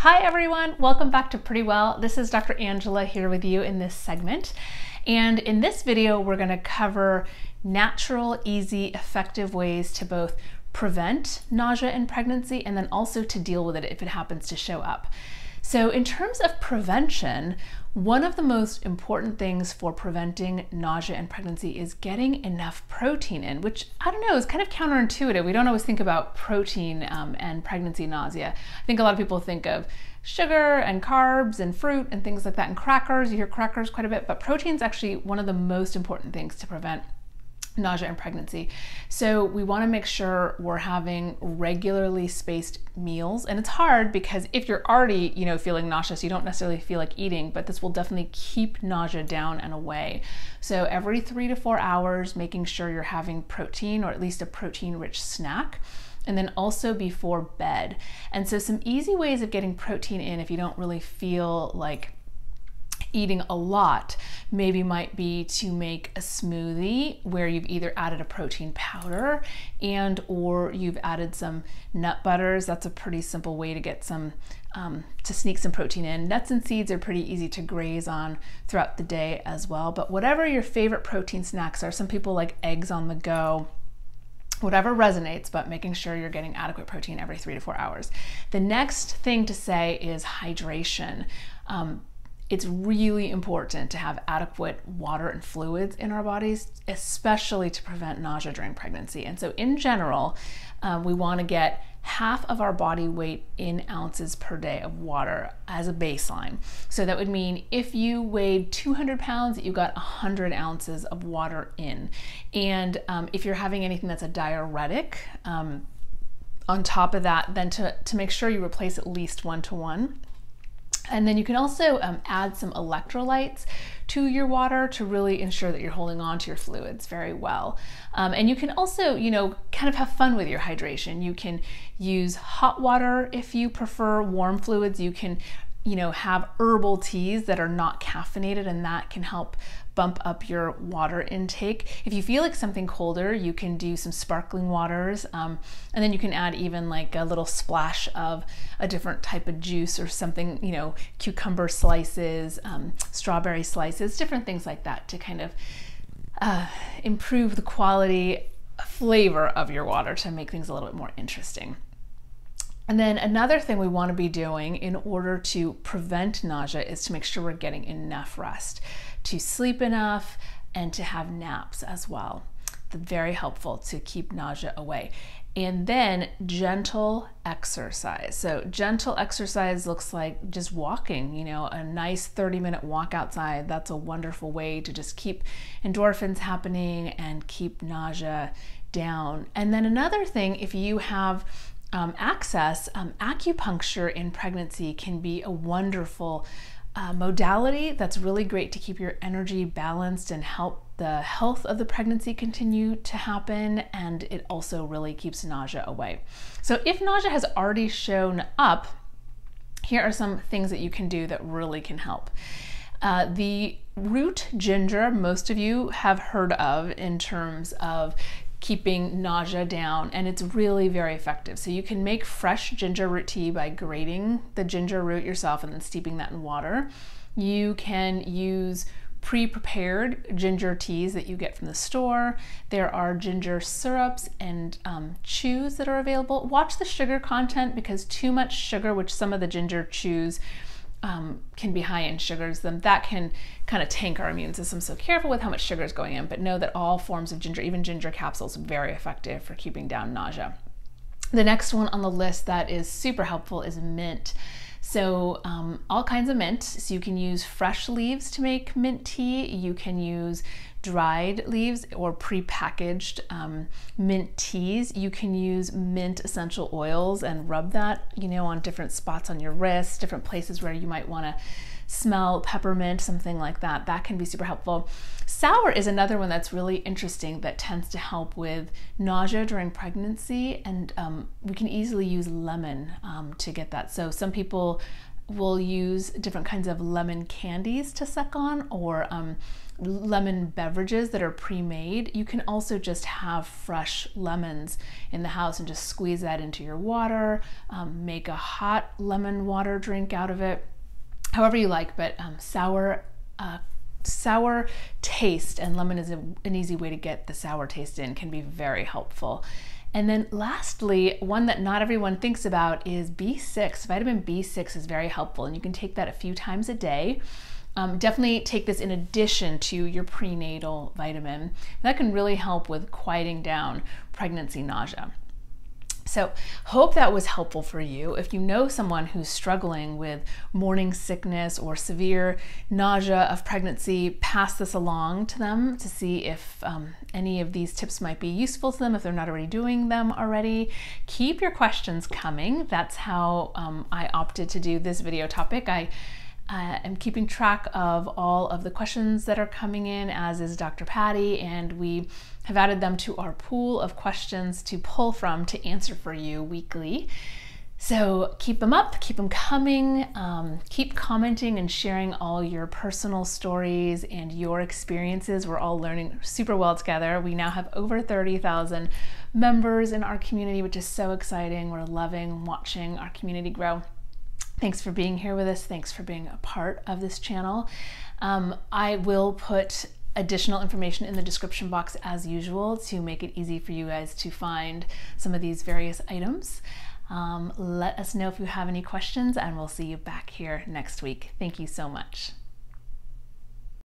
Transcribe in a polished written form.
Hi everyone, welcome back to PrettyWell. This is Dr. Angela here with you in this segment. And in this video, we're going to cover natural, easy, effective ways to both prevent nausea in pregnancy and then also to deal with it if it happens to show up. So in terms of prevention, one of the most important things for preventing nausea in pregnancy is getting enough protein in, which I don't know, is kind of counterintuitive. We don't always think about protein and pregnancy nausea. I think a lot of people think of sugar and carbs and fruit and things like that, and crackers. You hear crackers quite a bit, but protein is actually one of the most important things to prevent nausea in pregnancy. So we want to make sure we're having regularly spaced meals. And it's hard because if you're already, feeling nauseous, you don't necessarily feel like eating, but this will definitely keep nausea down and away. So every 3 to 4 hours, making sure you're having protein or at least a protein-rich snack. And then also before bed. And so some easy ways of getting protein in if you don't really feel like eating a lot maybe might be to make a smoothie where you've either added a protein powder or you've added some nut butters. That's a pretty simple way to get some to sneak some protein in. Nuts and seeds are pretty easy to graze on throughout the day as well, but whatever your favorite protein snacks are, some people like eggs on the go, whatever resonates, but making sure you're getting adequate protein every 3 to 4 hours. The next thing to say is hydration. It's really important to have adequate water and fluids in our bodies, especially to prevent nausea during pregnancy. And so in general, we want to get half of our body weight in ounces per day of water as a baseline. So that would mean if you weighed 200 pounds, you got 100 ounces of water in. And if you're having anything that's a diuretic, on top of that, then to make sure you replace at least 1-to-1. And then you can also add some electrolytes to your water to really ensure that you're holding on to your fluids very well. And you can also, kind of have fun with your hydration. You can use hot water if you prefer warm fluids. You can, have herbal teas that are not caffeinated, and that can help bump up your water intake. If you feel like something colder, you can do some sparkling waters, and then you can add even like a little splash of a different type of juice or something, cucumber slices, strawberry slices, different things like that to kind of improve the quality, flavor of your water to make things a little bit more interesting. And then another thing we want to be doing in order to prevent nausea is to make sure we're getting enough rest, to sleep enough, and to have naps as well. That's very helpful to keep nausea away. And then gentle exercise. So gentle exercise looks like just walking, a nice 30-minute walk outside. That's a wonderful way to just keep endorphins happening and keep nausea down. And then another thing, if you have access, acupuncture in pregnancy can be a wonderful modality that's really great to keep your energy balanced and help the health of the pregnancy continue to happen, and it also really keeps nausea away. So if nausea has already shown up, here are some things that you can do that really can help. The root ginger, most of you have heard of in terms of keeping nausea down, and it's really very effective. So you can make fresh ginger root tea by grating the ginger root yourself and then steeping that in water. You can use pre-prepared ginger teas that you get from the store. There are ginger syrups and chews that are available. Watch the sugar content, because too much sugar, which some of the ginger chews can be high in sugars, then that can kind of tank our immune system. So careful with how much sugar is going in, but know that all forms of ginger, even ginger capsules, are very effective for keeping down nausea. The next one on the list that is super helpful is mint. So all kinds of mint. So you can use fresh leaves to make mint tea. You can use dried leaves or pre-packaged mint teas. You can use mint essential oils and rub that, on different spots on your wrists, different places where you might want to smell peppermint, something like that. That can be super helpful. Sour is another one that's really interesting that tends to help with nausea during pregnancy, and we can easily use lemon to get that. So some people will use different kinds of lemon candies to suck on, or lemon beverages that are pre-made. You can also just have fresh lemons in the house and just squeeze that into your water, make a hot lemon water drink out of it, however you like, but sour taste, and lemon is an easy way to get the sour taste in, can be very helpful. And then lastly, one that not everyone thinks about is B6. Vitamin B6 is very helpful, and you can take that a few times a day. Definitely take this in addition to your prenatal vitamin. That can really help with quieting down pregnancy nausea. So hope that was helpful for you. If you know someone who's struggling with morning sickness or severe nausea of pregnancy, pass this along to them to see if any of these tips might be useful to them if they're not already doing them already. Keep your questions coming. That's how I opted to do this video topic. I am keeping track of all of the questions that are coming in, as is Dr. Patty, and we have added them to our pool of questions to pull from to answer for you weekly. So keep them up, keep them coming, keep commenting and sharing all your personal stories and your experiences. We're all learning super well together. We now have over 30,000 members in our community, which is so exciting. We're loving watching our community grow. Thanks for being here with us. Thanks for being a part of this channel. I will put additional information in the description box as usual to make it easy for you guys to find some of these various items. Let us know if you have any questions, and we'll see you back here next week. Thank you so much.